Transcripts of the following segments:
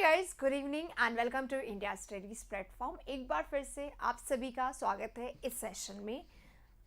Guys, good evening and welcome to India studies platform. एक बार फिर से आप सभी का स्वागत है इस सेशन में।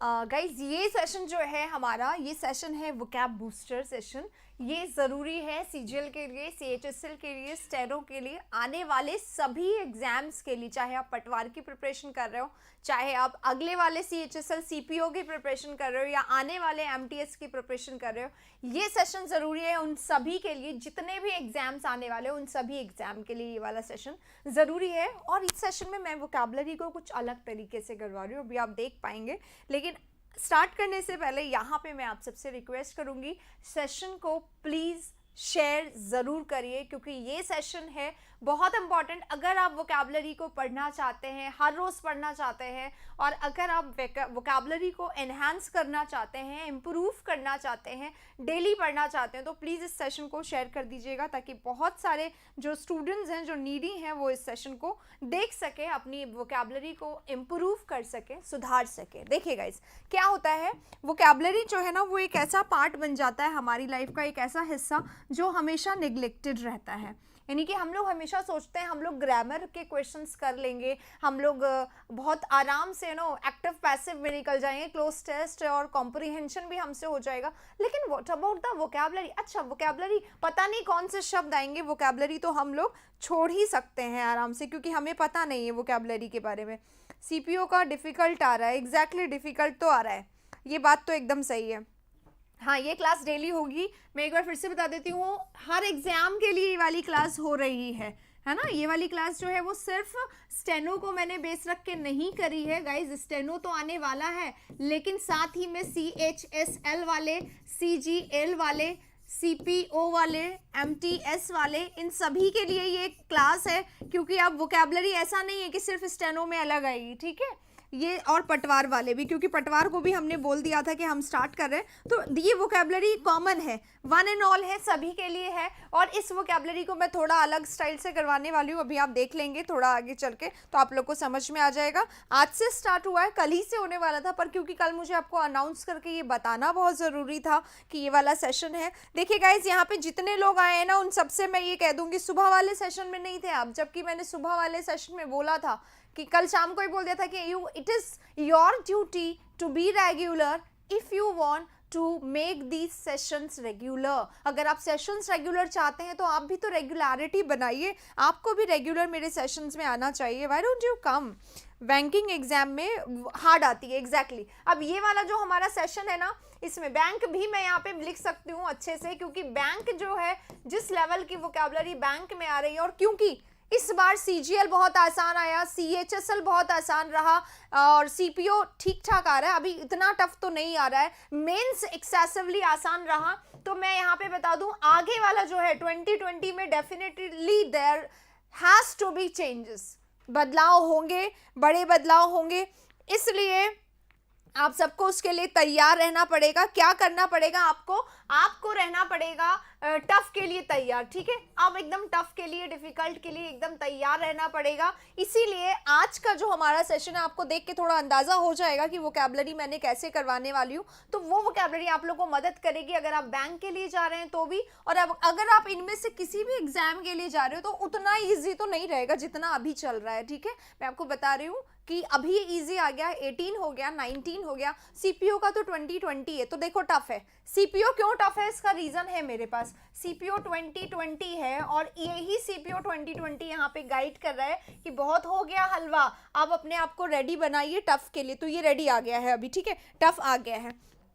गाइस, ये सेशन जो है हमारा, ये सेशन है वोकैब बूस्टर सेशन। ये ज़रूरी है सीजीएल के लिए, सीएचएसएल के लिए, स्टेनो के लिए, आने वाले सभी एग्जाम्स के लिए। चाहे आप पटवार की प्रिपरेशन कर रहे हो, चाहे आप अगले वाले सीएचएसएल सीपीओ की प्रिपरेशन कर रहे हो, या आने वाले एमटीएस की प्रिपरेशन कर रहे हो, ये सेशन ज़रूरी है उन सभी के लिए। जितने भी एग्जाम्स आने वाले हैं उन सभी एग्जाम के लिए ये वाला सेशन ज़रूरी है। और इस सेशन में मैं वोकैबुलरी को कुछ अलग तरीके से करवा रही हूँ, अभी आप देख पाएंगे। लेकिन स्टार्ट करने से पहले यहाँ पे मैं आप सबसे रिक्वेस्ट करूँगी, सेशन को प्लीज़ शेयर ज़रूर करिए, क्योंकि ये सेशन है बहुत इंपॉर्टेंट। अगर आप वोकैबुलरी को पढ़ना चाहते हैं, हर रोज़ पढ़ना चाहते हैं, और अगर आप वोकैबुलरी को एनहांस करना चाहते हैं, इम्प्रूव करना चाहते हैं, डेली पढ़ना चाहते हैं, तो प्लीज़ इस सेशन को शेयर कर दीजिएगा, ताकि बहुत सारे जो स्टूडेंट्स हैं, जो नीडी हैं, वो इस सेशन को देख सके, अपनी वोकैबुलरी को इम्प्रूव कर सके, सुधार सके। देखिए गाइस, क्या होता है, वोकैबुलरी जो है ना, वो एक ऐसा पार्ट बन जाता है हमारी लाइफ का, एक ऐसा हिस्सा जो हमेशा निगलेक्टेड रहता है। यानी कि हम लोग हमेशा सोचते हैं हम लोग ग्रामर के क्वेश्चंस कर लेंगे, हम लोग बहुत आराम से एक्टिव पैसिव में निकल जाएंगे, क्लोज टेस्ट और कॉम्प्रिहेंशन भी हमसे हो जाएगा। लेकिन व्हाट अबाउट द वोकैबुलरी? अच्छा, वोकैबुलरी पता नहीं कौन से शब्द आएंगे, वोकैबुलरी तो हम लोग छोड़ ही सकते हैं आराम से, क्योंकि हमें पता नहीं है वोकैबुलरी के बारे में। सीपीओ का डिफ़िकल्ट आ रहा है, एग्जैक्टली डिफ़िकल्ट तो आ रहा है, ये बात तो एकदम सही है। हाँ, ये क्लास डेली होगी। मैं एक बार फिर से बता देती हूँ, हर एग्ज़ाम के लिए ये वाली क्लास हो रही है ना। ये वाली क्लास जो है वो सिर्फ स्टेनो को मैंने बेस रख के नहीं करी है गाइज। स्टेनो तो आने वाला है, लेकिन साथ ही में CHSL वाले, CGL वाले, CPO वाले, MTS वाले, इन सभी के लिए ये क्लास है। क्योंकि अब वोकैबुलरी ऐसा नहीं है कि सिर्फ स्टेनो में अलग आएगी, ठीक है, ये और पटवार वाले भी, क्योंकि पटवार को भी हमने बोल दिया था कि हम स्टार्ट कर रहे हैं। तो ये वोकैबुलरी कॉमन है, वन एंड ऑल है, सभी के लिए है। और इस वोकैबुलरी को मैं थोड़ा अलग स्टाइल से करवाने वाली हूँ, अभी आप देख लेंगे थोड़ा आगे चल के, तो आप लोग को समझ में आ जाएगा। आज से स्टार्ट हुआ है, कल ही से होने वाला था, पर क्योंकि कल मुझे आपको अनाउंस करके ये बताना बहुत ज़रूरी था कि ये वाला सेशन है। देखिए गाइज, यहाँ पे जितने लोग आए हैं ना, उन सबसे मैं ये कह दूँगी, सुबह वाले सेशन में नहीं थे आप, जबकि मैंने सुबह वाले सेशन में बोला था कि कल शाम को ही बोल दिया था कि it is your duty to be regular if you want to make these sessions regular. अगर आप सेशंस रेगुलर चाहते हैं तो आप भी तो रेगुलरिटी बनाइए, आपको भी रेगुलर मेरे सेशंस में आना चाहिए। Why don't you come? Banking exam में हार्ड आती है, एग्जैक्टली। अब ये वाला जो हमारा सेशन है ना, इसमें बैंक भी मैं यहाँ पे लिख सकती हूँ अच्छे से, क्योंकि बैंक जो है, जिस लेवल की वोकैबुलरी बैंक में आ रही है, और क्योंकि इस बार CGL बहुत आसान आया, CHSL बहुत आसान रहा, और CPO ठीक ठाक आ रहा है, अभी इतना टफ तो नहीं आ रहा है, मेंस एक्सेसिवली आसान रहा। तो मैं यहाँ पे बता दूं, आगे वाला जो है 2020 में definitely there has to be changes, बदलाव होंगे, बड़े बदलाव होंगे। इसलिए आप सबको उसके लिए तैयार रहना पड़ेगा। क्या करना पड़ेगा आपको रहना पड़ेगा टफ के लिए तैयार, ठीक है। अब एकदम टफ के लिए, डिफिकल्ट के लिए एकदम तैयार रहना पड़ेगा। इसीलिए आज का जो हमारा सेशन है, आपको देख के थोड़ा अंदाजा हो जाएगा कि वोकैबुलरी मैंने कैसे करवाने वाली हूँ। तो वो वोकैबुलरी आप लोगों को मदद करेगी, अगर आप बैंक के लिए जा रहे हैं तो भी, और अब अगर आप इनमें से किसी भी एग्जाम के लिए जा रहे हो तो उतना ईजी तो नहीं रहेगा जितना अभी चल रहा है, ठीक है। मैं आपको बता रही हूँ कि अभी ये इजी आ गया, 18 हो गया, 19 हो गया। CPO का तो 2020 है, तो देखो टफ है। CPO क्यों टफ है, इसका रीजन है मेरे पास। CPO 2020 है, और यही CPO 2020 यहाँ पे गाइड कर रहा है कि बहुत हो गया हलवा, आप अपने आप को रेडी बनाइए टफ के लिए। तो ये रेडी आ गया है अभी, ठीक है, टफ आ गया है।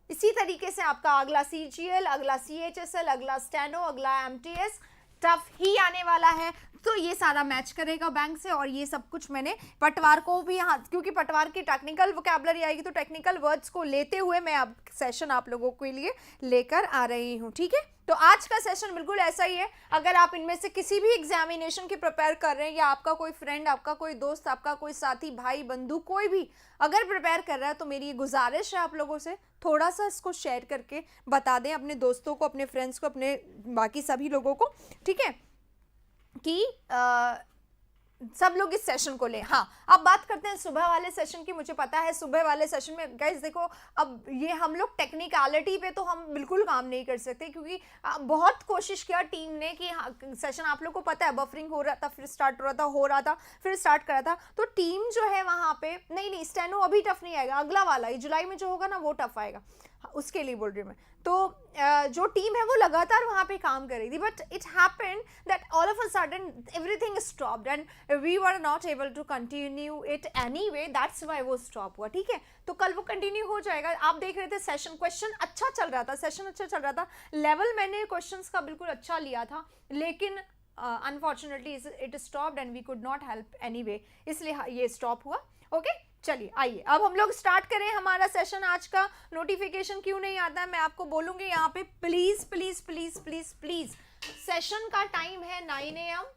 इसी तरीके से आपका अगला CGL, अगला CHSL, अगला स्टेनो, अगला MTS टफ ही आने वाला है। तो ये सारा मैच करेगा बैंक से, और ये सब कुछ मैंने पटवार को भी यहाँ, क्योंकि पटवार की टेक्निकल वोकैबुलरी आएगी, तो टेक्निकल वर्ड्स को लेते हुए मैं अब सेशन आप लोगों के लिए लेकर आ रही हूँ, ठीक है। तो आज का सेशन बिल्कुल ऐसा ही है। अगर आप इनमें से किसी भी एग्जामिनेशन की प्रिपेयर कर रहे हैं, या आपका कोई फ्रेंड, आपका कोई दोस्त, आपका कोई साथी, भाई बंधु, कोई भी अगर प्रिपेयर कर रहा है, तो मेरी ये गुजारिश है आप लोगों से, थोड़ा सा इसको शेयर करके बता दें अपने दोस्तों को, अपने फ्रेंड्स को, अपने बाकी सभी लोगों को, ठीक है, कि सब लोग इस सेशन को लें। हाँ, अब बात करते हैं सुबह वाले सेशन की। मुझे पता है सुबह वाले सेशन में गाइस देखो, अब ये हम लोग टेक्निकलिटी पे तो हम बिल्कुल काम नहीं कर सकते, क्योंकि बहुत कोशिश किया टीम ने कि हाँ, सेशन आप लोग को पता है बफरिंग हो रहा था, फिर स्टार्ट हो रहा था, फिर स्टार्ट करा था। तो टीम जो है वहाँ पे नहीं स्टेनो अभी टफ नहीं आएगा, अगला वाला ये जुलाई में जो होगा ना वो टफ आएगा, उसके लिए बोल रही हूँ मैं। तो जो टीम है वो लगातार वहाँ पे काम कर रही थी, but it happened that all of a sudden everything stopped and we were not able to continue it anyway, that's why वो स्टॉप हुआ। ठीक है, तो कल वो कंटिन्यू हो जाएगा। आप देख रहे थे सेशन, क्वेश्चन अच्छा चल रहा था, सेशन अच्छा चल रहा था, लेवल मैंने क्वेश्चंस का बिल्कुल अच्छा लिया था, लेकिन unfortunately it stopped and we could not help anyway, इसलिए ये स्टॉप हुआ। ओके चलिए आइए अब हम लोग स्टार्ट करें हमारा सेशन आज का। नोटिफिकेशन क्यों नहीं आता है मैं आपको बोलूंगी यहाँ पे। Please please please please please, session का टाइम है 9 AM,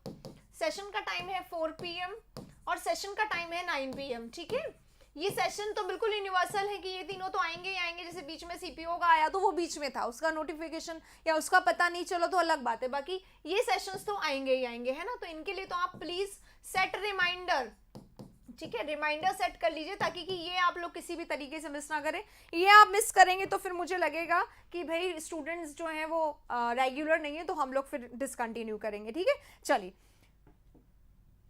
सेशन का टाइम है 4 PM और सेशन का टाइम है 9 PM। ठीक है, ये सेशन तो बिल्कुल यूनिवर्सल है कि ये तीनों तो आएंगे ही आएंगे। जैसे बीच में सीपीओ का आया तो वो बीच में था, उसका नोटिफिकेशन या उसका पता नहीं चलो तो अलग बात है, बाकी ये सेशंस तो आएंगे ही आएंगे, है ना। तो इनके लिए तो आप प्लीज सेट रिमाइंडर, ठीक है, रिमाइंडर सेट कर लीजिए ताकि कि ये आप लोग किसी भी तरीके से मिस ना करें। ये आप मिस करेंगे तो फिर मुझे लगेगा कि भाई स्टूडेंट्स जो हैं वो रेगुलर नहीं है, तो हम लोग फिर डिसकंटिन्यू करेंगे। ठीक है, चलिए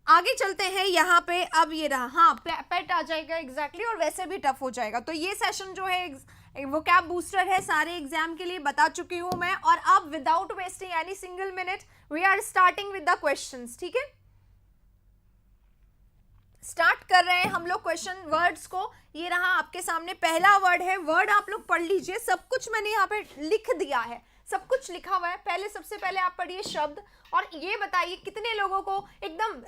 आगे चलते हैं। यहाँ पे अब ये रहा, हाँ पेट आ जाएगा एग्जैक्टली, और वैसे भी टफ हो जाएगा। तो ये सेशन जो है वो कैब बूस्टर है, सारे एग्जाम के लिए बता चुकी हूँ मैं। और अब without wasting any single minute we are starting with the questions. ठीक है, स्टार्ट कर रहे हैं हम लोग क्वेश्चन वर्ड्स को। ये रहा आपके सामने पहला वर्ड है, वर्ड आप लोग पढ़ लीजिए, सब कुछ मैंने यहाँ पे लिख दिया है, सब कुछ लिखा हुआ है। पहले सबसे पहले आप पढ़िए शब्द और ये बताइए कितने लोगों को एकदम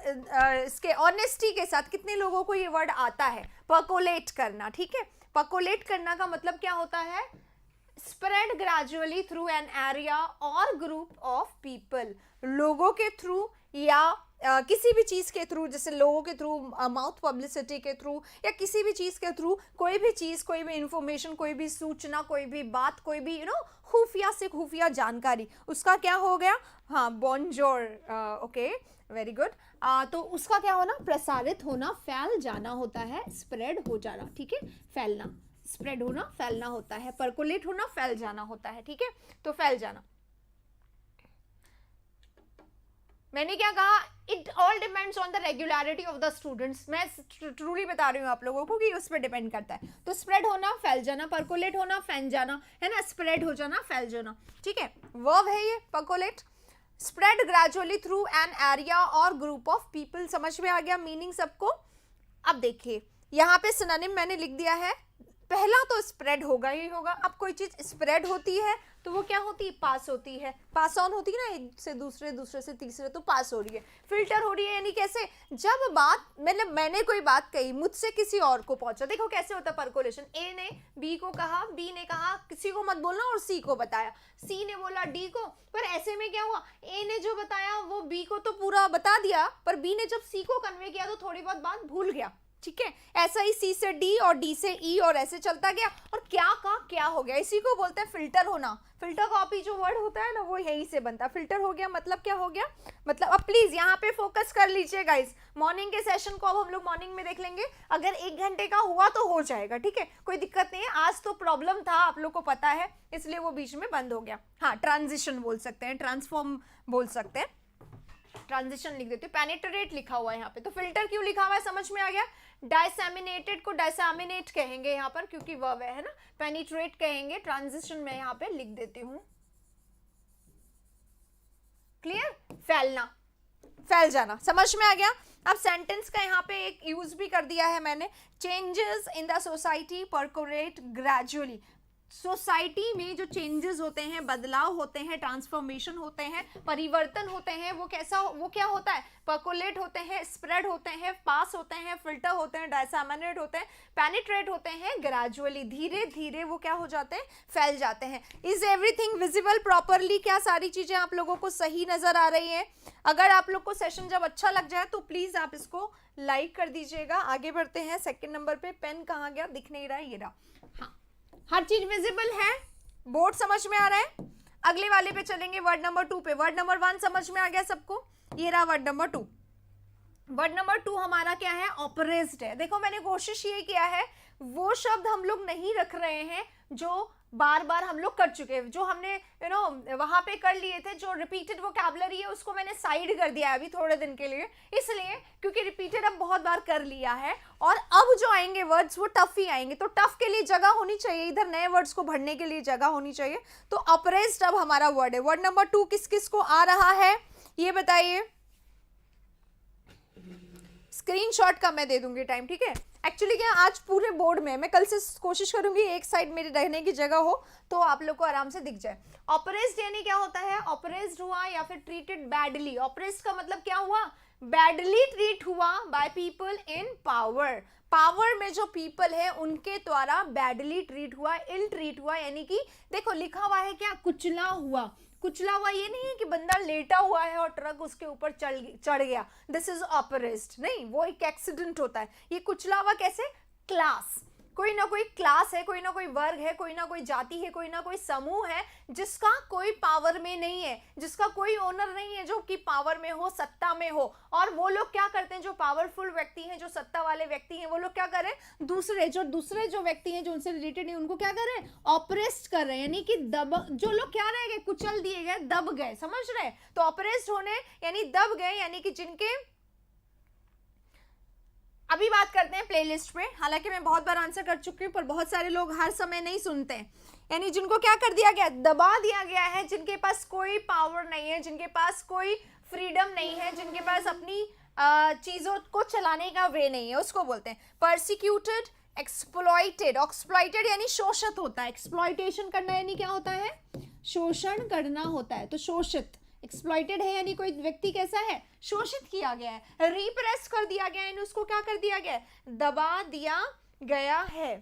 इसके ऑनेस्टी के साथ कितने लोगों को ये वर्ड आता है, परकोलेट करना। ठीक है, परकोलेट करना का मतलब क्या होता है? Spread gradually through an area और ग्रुप ऑफ पीपल, लोगों के थ्रू या किसी भी चीज़ के थ्रू, जैसे लोगों के थ्रू, माउथ पब्लिसिटी के थ्रू, या किसी भी चीज़ के थ्रू, कोई भी चीज़, कोई भी इंफॉर्मेशन, कोई भी सूचना, कोई भी बात, कोई भी खुफिया से खुफिया जानकारी, उसका क्या हो गया? हाँ, बॉन्जोर, ओके वेरी गुड। तो उसका क्या होना? प्रसारित होना, फैल जाना होता है, स्प्रेड हो जाना। ठीक है, फैलना, स्प्रेड होना, फैलना होता है, परकोलेट होना, फैल जाना होता है। ठीक है, तो फैल जाना। मैंने क्या कहा? It all depends on the regularity of the students. मैं ट्रूली बता रही हूँ आप लोगों को कि उस पर डिपेंड करता है। तो स्प्रेड होना, फैल जाना, परकोलेट होना, फैल जाना, है ना, स्प्रेड हो जाना, फैल जाना। ठीक है, वर्ब है ये percolate. Spread gradually through an area और ग्रुप ऑफ पीपल, समझ में आ गया मीनिंग सबको? अब देखिए यहाँ पे सिनोनिम मैंने लिख दिया है। पहला तो स्प्रेड होगा ही होगा। अब कोई चीज स्प्रेड होती है तो वो क्या होती है? पास होती है, पास ऑन होती है ना, एक से दूसरे, दूसरे से तीसरे, तो पास हो रही है। फिल्टर हो रही है यानी कैसे? जब बात, मतलब मैंने कोई बात कही, मुझसे किसी और को पहुंचा, देखो कैसे होता है परकोलेशन। ए ने बी को कहा, बी ने कहा किसी को मत बोलना और सी को बताया, सी ने बोला डी को, पर ऐसे में क्या हुआ? ए ने जो बताया वो बी को तो पूरा बता दिया, पर बी ने जब सी को कन्वे किया तो थोड़ी बहुत बात भूल गया। ठीक है, ऐसा ही सी से डी और डी से ई और ऐसे चलता गया, और क्या का क्या हो गया। इसी को बोलते हैं फिल्टर होना। फिल्टर कॉपी जो वर्ड होता है ना, वो यही से बनता है। फिल्टर हो गया मतलब क्या हो गया? मतलब अब प्लीज यहाँ पे फोकस कर लीजिए गाइस। मॉर्निंग के सेशन को अब हम लोग मॉर्निंग में देख लेंगे, अगर 1 घंटे का हुआ तो हो जाएगा। ठीक है, कोई दिक्कत नहीं है। आज तो प्रॉब्लम था, आप लोग को पता है, इसलिए वो बीच में बंद हो गया। हाँ, ट्रांजिशन बोल सकते हैं, ट्रांसफॉर्म बोल सकते हैं, ट्रांजिशन लिख देते हैं। पेनिट्रेट लिखा हुआ है यहाँ पे, तो फिल्टर क्यों लिखा हुआ है समझ में आ गया। डाइसेमिनेटेड को डाइसेमिनेट कहेंगे यहाँ पर, क्योंकि वर्ब है ना। पेनिट्रेट कहेंगे, ट्रांजिशन में यहाँ पे लिख देती हूँ। क्लियर? फैलना, फैल जाना, समझ में आ गया। अब सेंटेंस का यहाँ पे एक यूज भी कर दिया है मैंने, changes in the society percolate gradually. Society में जो चेंजेस होते हैं, बदलाव होते हैं, ट्रांसफॉर्मेशन होते हैं, परिवर्तन होते हैं, वो कैसा, वो क्या होता है? परकोलेट होते हैं, स्प्रेड होते हैं, पास होते हैं, फिल्टर होते हैं, डाइसेमिनेट होते हैं, पेनिट्रेट होते हैं, ग्रेजुअली, धीरे धीरे वो क्या हो जाते हैं? फैल जाते हैं। Is everything visible properly? क्या सारी चीजें आप लोगों को सही नजर आ रही हैं? अगर आप लोग को सेशन जब अच्छा लग जाए तो प्लीज आप इसको लाइक कर दीजिएगा। आगे बढ़ते हैं। सेकेंड नंबर पे पेन कहाँ गया? दिख नहीं रहा है, ये रहा। हाँ, हर चीज विजिबल है, बोर्ड समझ में आ रहा है। अगले वाले पे चलेंगे, वर्ड नंबर 2 पे। वर्ड नंबर 1 समझ में आ गया सबको, ये रहा वर्ड नंबर 2। वर्ड नंबर 2 हमारा क्या है, ऑपरेस्ड है। देखो मैंने कोशिश ये किया है वो शब्द हम लोग नहीं रख रहे हैं जो बार बार हम लोग कर चुके हैं, जो हमने वहां पे कर लिए थे, जो रिपीटेड वोकैबुलरी है उसको मैंने साइड कर दिया है अभी थोड़े दिन के लिए, इसलिए क्योंकि रिपीटेड अब बहुत बार कर लिया है। और अब जो आएंगे वर्ड्स वो टफ ही आएंगे, तो टफ के लिए जगह होनी चाहिए, इधर नए वर्ड्स को भरने के लिए जगह होनी चाहिए। तो ऑपरेस्ड अब हमारा वर्ड है। वर्ड नंबर 2 किस किस को आ रहा है ये बताइए। स्क्रीनशॉट का मैं दे दूंगी टाइम, ठीक है। एक्चुअली क्या आज पूरे बोर्ड में, मैं कल से कोशिश करूंगी एक साइड मेरे रहने की जगह हो तो आप लोग को आराम से दिख जाए। ऑपरेस्ड यानी क्या होता है, ऑपरेस्ड हुआ या फिर ट्रीटेड बैडली। ऑपरेस्ड का मतलब क्या हुआ, बैडली ट्रीट हुआ by people in power. Power में जो पीपल है उनके द्वारा बैडली ट्रीट हुआ, इल ट्रीट हुआ, यानी कि देखो लिखा हुआ है क्या, कुचला हुआ। कुचला हुआ ये नहीं है कि बंदा लेटा हुआ है और ट्रक उसके ऊपर चढ़ गया, दिस इज ऑपरेस्ड नहीं, वो एक एक्सीडेंट होता है। ये कुचला हुआ कैसे, क्लास, कोई ना कोई क्लास है, कोई ना कोई वर्ग है, कोई ना कोई जाति है, कोई ना कोई समूह है जिसका कोई पावर में नहीं है, जिसका कोई ओनर नहीं है जो कि पावर में हो, सत्ता में हो। और वो लोग क्या करते हैं, जो पावरफुल व्यक्ति हैं, जो सत्ता वाले व्यक्ति हैं, वो लोग क्या कर रहे हैं, दूसरे जो व्यक्ति हैं जो उनसे रिलेटेड है उनको क्या कर रहे हैं, ऑपरेस्ट कर रहे हैं, यानी कि जो लोग क्या रह गए, कुचल दिए गए, दब गए, समझ रहे। तो ऑपरेस्ट होने यानी दब गए, यानी कि जिनके, अभी बात करते हैं प्लेलिस्ट पे, हालांकि मैं बहुत बार आंसर कर चुकी हूँ पर बहुत सारे लोग हर समय नहीं सुनते हैं। यानी जिनको क्या कर दिया गया, दबा दिया गया है, जिनके पास कोई पावर नहीं है, जिनके पास कोई फ्रीडम नहीं है, जिनके पास अपनी चीजों को चलाने का वे नहीं है, उसको बोलते हैं परसिक्यूटेड, एक्सप्लॉइटेड। एक्सप्लॉइटेड यानी शोषित होता है, एक्सप्लॉइटेशन करना यानी क्या होता है, शोषण करना होता है। तो शोषित, एक्सप्लॉइटेड है यानी कोई व्यक्ति कैसा है, शोषित किया गया है, रिप्रेस कर दिया गया है, उसको क्या कर दिया गया है, दबा दिया गया है।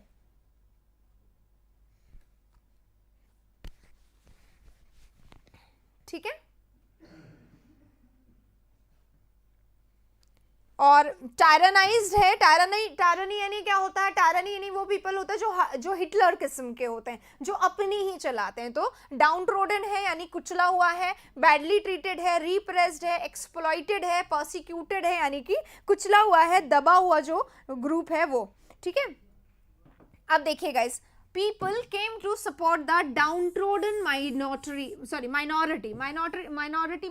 ठीक है। और टायरनाइज्ड है, टायरनी यानी क्या होता है, टायरनी यानी वो पीपल होता है जो हिटलर किस्म के होते हैं, जो अपनी ही चलाते हैं। तो डाउन ट्रोडन है यानी कुचला हुआ है, बैडली ट्रीटेड है, रिप्रेस्ड है, एक्सप्लॉइटेड है, प्रोसिक्यूटेड है यानी कि कुचला हुआ है, दबा हुआ जो ग्रुप है वो। ठीक है। अब देखिए guys, people came to support the downtrodden minority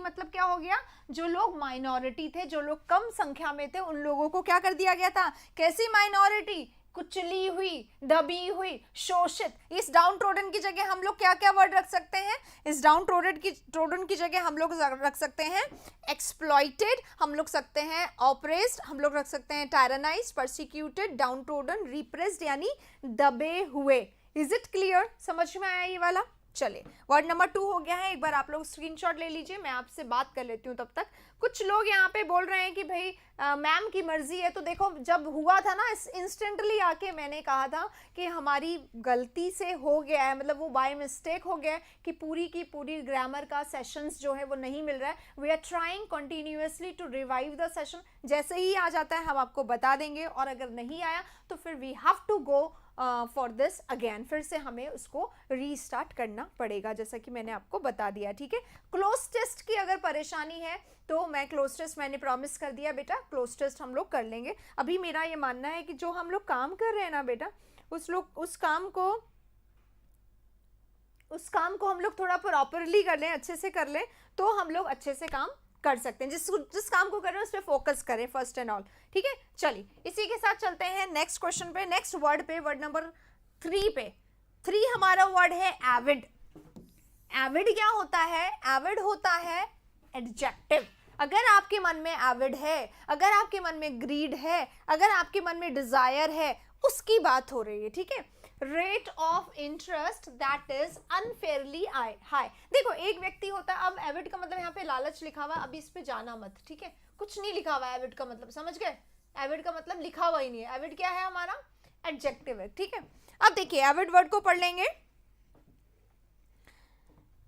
मतलब क्या हो गया, जो लोग माइनॉरिटी थे, जो लोग कम संख्या में थे, उन लोगों को क्या कर दिया गया था, कैसी माइनॉरिटी, कुचली हुई, दबी हुई, शोषित। इस डाउन ट्रोडन की जगह हम लोग क्या क्या वर्ड रख सकते हैं, इस डाउन ट्रोडन की जगह हम लोग रख सकते हैं एक्सप्लॉइटेड, हम लोग सकते हैं ऑपरेस्ड, हम लोग रख सकते हैं टायरनाइज्ड, परसिक्यूटेड, डाउन ट्रोडन, रिप्रेस्ड यानी दबे हुए। इज इट क्लियर, समझ में आया ये वाला। चलिए वर्ड नंबर 2 हो गया है, एक बार आप लोग स्क्रीनशॉट ले लीजिए, मैं आपसे बात कर लेती हूँ तब तक। कुछ लोग यहाँ पे बोल रहे हैं कि भाई मैम की मर्जी है, तो देखो जब हुआ था ना इंस्टेंटली आके मैंने कहा था कि हमारी गलती से हो गया है, मतलब वो बाय मिस्टेक हो गया है कि पूरी की पूरी ग्रामर का सेशंस जो है वो नहीं मिल रहा है। We are trying continuously to revive the session, जैसे ही आ जाता है हम आपको बता देंगे, और अगर नहीं आया तो फिर we have to go for this again, फिर से हमें उसको रीस्टार्ट करना पड़ेगा, जैसा कि मैंने आपको बता दिया। ठीक है। क्लोज टेस्ट की अगर परेशानी है तो मैं क्लोज टेस्ट मैंने प्रॉमिस कर दिया बेटा, क्लोज टेस्ट हम लोग कर लेंगे। अभी मेरा ये मानना है कि जो हम लोग काम कर रहे हैं ना बेटा, उस काम को हम लोग थोड़ा प्रॉपरली कर लें, अच्छे से कर लें, तो हम लोग अच्छे से काम कर सकते हैं। जिस काम को कर रहे हैं उस पर फोकस करें फर्स्ट एंड ऑल। ठीक है। चलिए इसी के साथ चलते हैं नेक्स्ट क्वेश्चन पे, नेक्स्ट वर्ड पे, वर्ड नंबर 3 पे। 3 हमारा वर्ड है एविड। एविड क्या होता है, एविड होता है एडजेक्टिव। अगर आपके मन में एविड है, अगर आपके मन में ग्रीड है, अगर आपके मन में डिजायर है, उसकी बात हो रही है। ठीक है। Rate of interest that is unfairly high. देखो एक व्यक्ति होता है, अब एविड का मतलब यहाँ पे लालच लिखा हुआ है, अभी इस पे जाना मत। ठीक है। कुछ नहीं लिखा हुआ है एविड का मतलब, समझ गए, एविड का मतलब लिखा हुआ ही नहीं है। एविड क्या है हमारा, एडजेक्टिव है। ठीक है। अब देखिए एविड वर्ड को पढ़ लेंगे,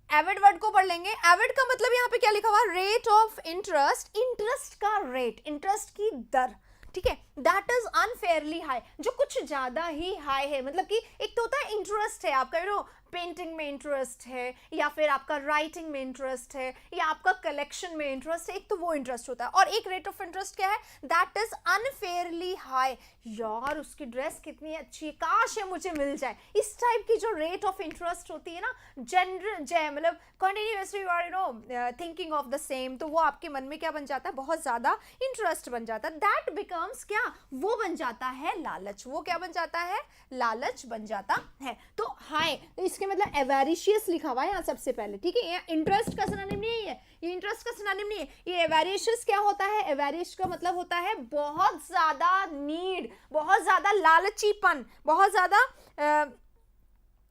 एविड वर्ड को पढ़ लेंगे। एविड का मतलब यहाँ पे क्या लिखा हुआ, रेट ऑफ इंटरेस्ट, इंटरेस्ट का रेट, इंटरेस्ट की दर। ठीक है। दैट इज अनफेयरली हाई, जो कुछ ज्यादा ही हाई है, मतलब कि एक तो होता है इंटरेस्ट है आपका, पेंटिंग में इंटरेस्ट है, या फिर आपका राइटिंग में इंटरेस्ट है, या आपका कलेक्शन में इंटरेस्ट है, एक तो वो इंटरेस्ट होता है। और एक रेट ऑफ इंटरेस्ट क्या है, दैट इज अनफेयरली हाई। यार उसकी ड्रेस कितनी अच्छी है, काश ये मुझे मिल जाए। इस टाइप की जो रेट ऑफ इंटरेस्ट होती है ना, जनरल मतलब continuously you are thinking of the same, तो वो आपके मन में क्या बन जाता है, बहुत ज्यादा इंटरेस्ट बन जाता है। दैट बिकम्स क्या, वो बन जाता है लालच। वो क्या बन जाता है, लालच बन जाता है। तो हाई, तो इसके मतलब एवेरिशियस लिखा हुआ है यहाँ सबसे पहले, ठीक है। ये इंटरेस्ट का सिनोनिम नहीं है, ये इंटरेस्ट का सिनोनिम नहीं है। ये एवेरिशियस क्या होता है, एवेरिश का मतलब होता है बहुत ज्यादा नीड, बहुत ज्यादा लालचीपन, बहुत ज्यादा।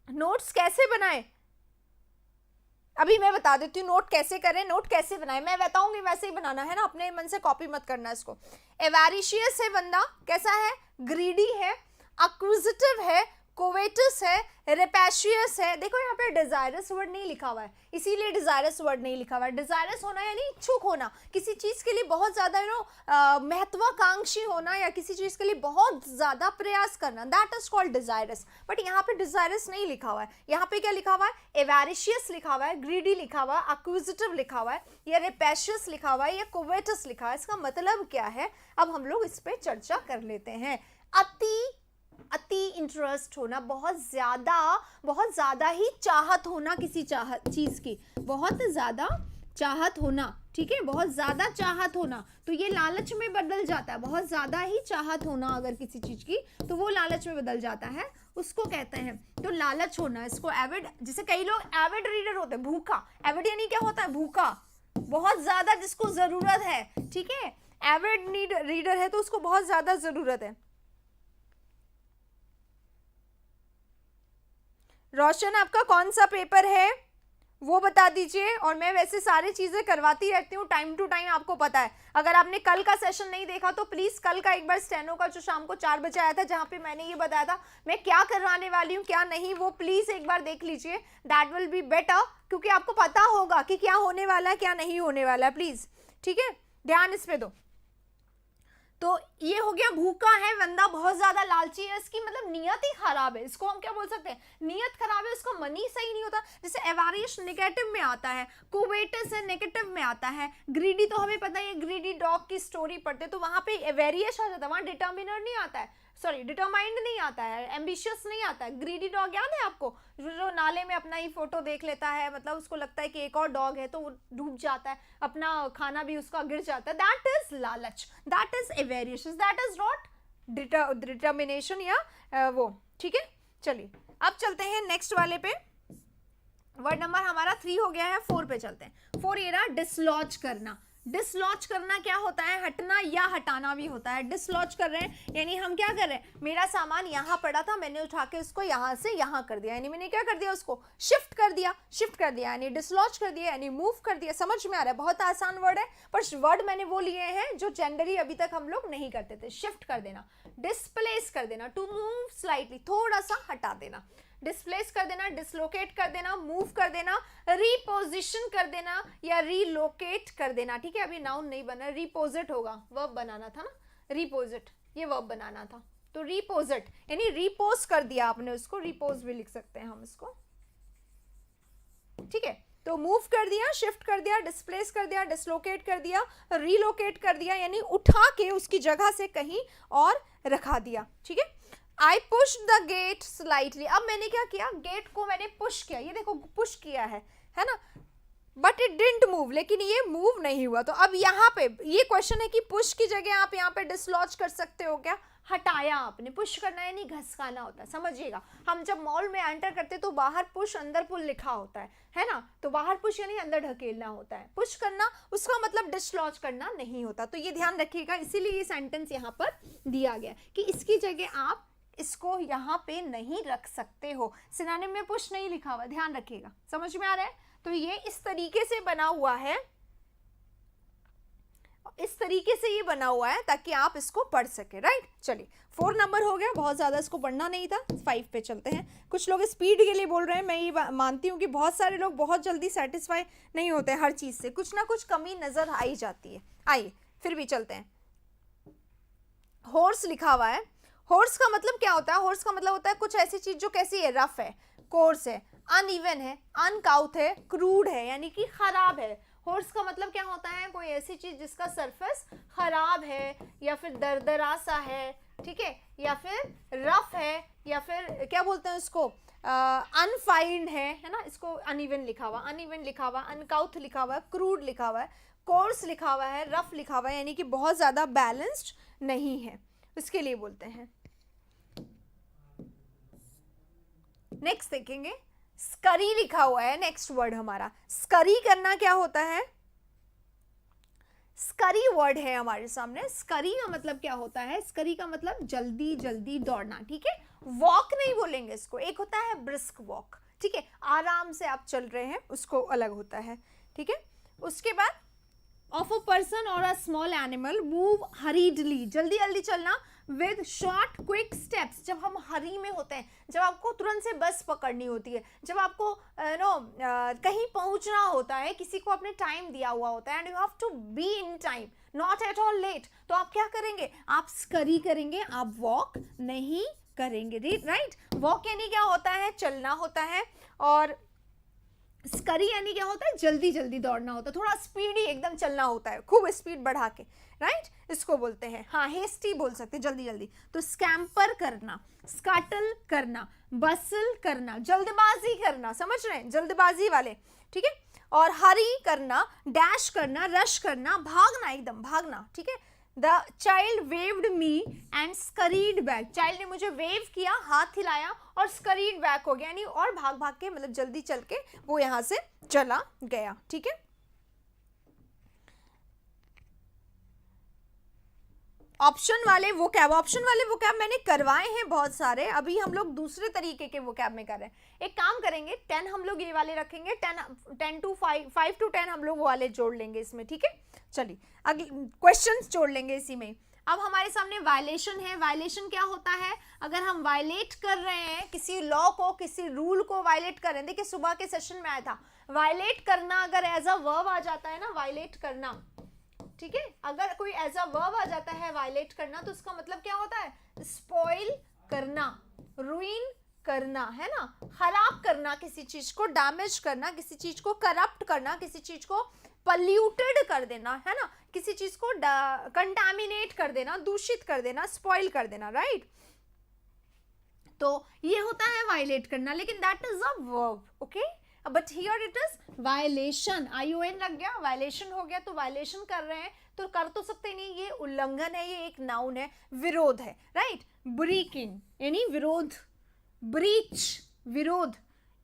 नोट्स कैसे बनाए, अभी मैं बता देती हूँ नोट कैसे करें, नोट कैसे बनाए, मैं बताऊंगी वैसे ही बनाना है ना, अपने मन से कॉपी मत करना इसको। एवेरिशियस है बंदा, कैसा है, ग्रीडी है, अक्विजिटिव है, कोवेटस है, रेपेशियस है। देखो यहाँ पे डिजायरस वर्ड नहीं लिखा हुआ है, इसीलिए डिजायरस वर्ड नहीं लिखा हुआ है। डिजायरस होना यानी इच्छुक होना, किसी चीज के लिए बहुत ज्यादा महत्वाकांक्षी होना, या किसी चीज के लिए बहुत ज्यादा प्रयास करना, that is called desirous. But यहाँ पे डिजायरस नहीं लिखा हुआ है, यहाँ पे क्या लिखा हुआ है, एवेरिशियस लिखा हुआ है, ग्रीडी लिखा हुआ है, अक्विजिटिव लिखा हुआ है, या रेपेशियस लिखा हुआ है, या कोवेटस लिखा हुआ है। इसका मतलब क्या है, अब हम लोग इस पे चर्चा कर लेते हैं। अति इंटरेस्ट होना, बहुत ज्यादा ही चाहत होना किसी चीज की, बहुत ज्यादा चाहत होना, ठीक है, बहुत ज्यादा चाहत होना, तो ये लालच में बदल जाता है। बहुत ज्यादा ही चाहत होना अगर किसी चीज की, तो वो लालच में बदल जाता है, उसको कहते हैं। तो लालच होना, इसको एविड, जैसे कई लोग एविड रीडर होते हैं, भूखा, एविड यानी क्या होता है, भूखा, बहुत ज्यादा जिसको जरूरत है, ठीक है। एविड रीडर है तो उसको बहुत ज्यादा जरूरत है। रोशन आपका कौन सा पेपर है वो बता दीजिए, और मैं वैसे सारी चीजें करवाती रहती हूँ टाइम टू टाइम, आपको पता है। अगर आपने कल का सेशन नहीं देखा तो प्लीज कल का एक बार स्टेनो का जो शाम को 4 बजे आया था, जहां पे मैंने ये बताया था मैं क्या करवाने वाली हूँ क्या नहीं, वो प्लीज एक बार देख लीजिए, दैट विल बी बेटर, क्योंकि आपको पता होगा कि क्या होने वाला है क्या नहीं होने वाला है। प्लीज, ठीक है, ध्यान इस पे दो। तो ये हो गया, भूखा है बंदा, बहुत ज्यादा लालची है, इसकी मतलब नियत ही खराब है, इसको हम क्या बोल सकते हैं, नियत खराब है, उसका मन ही सही नहीं होता। जैसे एवेरिश नेगेटिव में आता है, कोवेटस है नेगेटिव में आता है, ग्रीडी तो हमें पता है, ग्रीडी डॉग की स्टोरी पढ़ते तो वहां पे एवेरियस आ जाता है, वहां डिटर्मिनर नहीं आता है, सॉरी डिटरमाइंड नहीं आता है, एम्बिशियस नहीं आता है। ग्रीडी डॉग याद है आपको, जो नाले में अपना ही फोटो देख लेता है, मतलब उसको लगता है कि एक और डॉग है तो वो डूब जाता है, अपना खाना भी उसका गिर जाता है, दैट इज लालच, that is avarice, that is not determination या वो, ठीक है। चलिए अब चलते हैं नेक्स्ट वाले पे, वर्ड नंबर हमारा 3 हो गया है, 4 पे चलते हैं। 4 ये रहा, डिसलॉज करना। डिसलॉज करना क्या होता है, हटना या हटाना भी होता है। डिसलॉज कर रहे हैं यानी हम क्या कर रहे हैं, मेरा सामान यहाँ पड़ा था, मैंने उठा के उसको यहाँ से यहाँ कर दिया, यानी मैंने क्या कर दिया, उसको शिफ्ट कर दिया, यानी डिसलॉज कर दिया, यानी मूव कर दिया। समझ में आ रहा है, बहुत आसान वर्ड है, पर वर्ड मैंने वो लिए हैं जो जनरली अभी तक हम लोग नहीं करते थे। शिफ्ट कर देना, डिस्प्लेस कर देना, टू मूव स्लाइटली, थोड़ा सा हटा देना, डिस्प्लेस कर देना, डिसलोकेट कर देना, मूव कर देना, रिपोजिशन कर देना या रीलोकेट कर देना, ठीक है। अभी नाउन नहीं बना, रिपोजिट होगा, वर्ब बनाना था ना, रिपोजिट, ये वर्ब बनाना था, तो रिपोजिट यानी रिपोज कर दिया आपने उसको, रिपोज भी लिख सकते हैं हम इसको, ठीक है। तो मूव कर दिया, शिफ्ट कर दिया, डिस्प्लेस कर दिया, डिसलोकेट कर दिया, रीलोकेट कर दिया, यानी उठा के उसकी जगह से कहीं और रखा दिया, ठीक है। I pushed the gate slightly, अब मैंने क्या किया, गेट को मैंने पुश किया, ये देखो पुश किया है ना, बट इट डिडंट मूव, लेकिन ये मूव नहीं हुआ। तो अब यहाँ पे ये क्वेश्चन है कि पुश की जगह आप यहाँ पे डिसलॉज कर सकते हो क्या, हटाया आपने। पुश करना यानी घसकाना होता है, समझिएगा। हम जब मॉल में एंटर करते तो बाहर पुश अंदर पुल लिखा होता है ना, तो बाहर पुश यानी अंदर ढकेलना होता है, पुश करना उसका मतलब डिसलॉज करना नहीं होता। तो ये ध्यान रखिएगा, इसीलिए ये सेंटेंस यहाँ पर दिया गया कि इसकी जगह आप इसको यहाँ पे नहीं रख सकते हो, सिनोनिम में पुश नहीं लिखा हुआ, ध्यान रखिएगा। समझ में आ रहा है, तो ये इस तरीके से बना हुआ है, इस तरीके से ये बना हुआ है ताकि आप इसको पढ़ सके, राइट। चलिए 4 नंबर हो गया, बहुत ज्यादा इसको पढ़ना नहीं था। 5 पे चलते हैं। कुछ लोग स्पीड के लिए बोल रहे हैं, मैं ये मानती हूँ कि बहुत सारे लोग बहुत जल्दी सेटिस्फाई नहीं होते हर चीज से, कुछ ना कुछ कमी नजर आ ही जाती है। आइए फिर भी चलते हैं। हॉर्स लिखा हुआ है, हॉर्स का मतलब क्या होता है, हॉर्स का मतलब होता है कुछ ऐसी चीज जो कैसी है, रफ है, कोर्स है, अनइवन है, अनकाउथ है, क्रूड है यानी कि खराब है। होर्स का मतलब क्या होता है, कोई ऐसी चीज जिसका सरफेस खराब है या फिर दरदरा सा है, ठीक है, या फिर रफ है, या फिर क्या बोलते हैं इसको, अनफाइंड है ना, इसको अनइवन लिखा हुआ, अनइवन लिखा हुआ, अनकाउथ लिखा हुआ है, क्रूड लिखा हुआ है, कोर्स लिखा हुआ है, रफ लिखा हुआ है, यानी कि बहुत ज्यादा बैलेंस्ड नहीं है, उसके लिए बोलते हैं। नेक्स्ट देखेंगे, स्करी लिखा हुआ है नेक्स्ट वर्ड हमारा। स्करी करना क्या होता है, स्करी वर्ड है हमारे सामने। स्करी का मतलब क्या होता है, स्करी का मतलब जल्दी जल्दी दौड़ना, ठीक है। वॉक नहीं बोलेंगे इसको, एक होता है ब्रिस्क वॉक, ठीक है, आराम से आप चल रहे हैं, उसको अलग होता है, ठीक है। उसके बाद ऑफ अ पर्सन और अ स्मॉल एनिमल मूव हरीडली, जल्दी जल्दी चलना, विद शॉर्ट क्विक स्टेप्स, जब हम हरी में होते हैं, जब आपको तुरंत से बस पकड़नी होती है, जब आपको कहीं पहुंचना होता है, किसी को आपने टाइम दिया हुआ होता है, and you have to be in time, not at all late, तो आप क्या करेंगे, आप स्करी करेंगे, आप वॉक नहीं करेंगे, राइट। वॉक यानी क्या होता है, चलना होता है, और स्करी यानी क्या होता है, जल्दी जल्दी दौड़ना होता है, थोड़ा स्पीडी एकदम चलना होता है, खूब स्पीड बढ़ा के, राइट, इसको बोलते हैं। हाँ, हेस्टी बोल सकते हैं, जल्दी जल्दी। तो स्कैम्पर करना, स्काटल करना, बसल करना, जल्दबाजी करना, समझ रहे हैं, जल्दबाजी वाले, ठीक है। और हरी करना, डैश करना, रश करना, भागना, एकदम भागना, ठीक है। The child waved me and scurried back, child ने मुझे वेव किया, हाथ हिलाया, और स्करीड बैक हो गया, यानी और भाग भाग के, मतलब जल्दी चल के वो यहां से चला गया, ठीक है। ऑप्शन वाले वोकैब मैंने करवाए हैं बहुत सारे, अभी हम लोग दूसरे तरीके के वोकैब में कर रहे हैं। एक काम करेंगे, 10 हम लोग ये वाले रखेंगे, 10 to 5 to 10 हम लोग वो वाले जोड़ लेंगे इसमें, ठीक है। चलिए अगले क्वेश्चंस जोड़ लेंगे इसी में। अब हमारे सामने वायलेशन है। वायलेशन क्या होता है, अगर हम वायलेट कर रहे हैं किसी लॉ को, किसी रूल को वायलेट कर रहे हैं, देखिए सुबह के सेशन में आया था, वायलेट करना अगर एज अ वर्ब आ जाता है ना, वायलेट करना, ठीक है, अगर कोई एज अ वर्ब आ जाता है वायलेट करना, तो उसका मतलब क्या होता है, स्पॉइल करना, रुइन करना, है ना, खराब करना, किसी चीज को डैमेज करना, किसी चीज को करप्ट करना, किसी चीज को पल्यूटेड कर देना, है ना, किसी चीज को कंटामिनेट कर देना, दूषित कर देना, स्पॉइल कर देना, राइट। तो ये होता है वायलेट करना, लेकिन that is a verb, okay, but here it is violation, ION लग गया, वायलेशन हो गया, तो वायलेशन कर रहे हैं तो कर तो सकते नहीं, ये उल्लंघन है, ये एक नाउन है, विरोध है, राइट। ब्रेकिंग यानी विरोध, ब्रीच विरोध,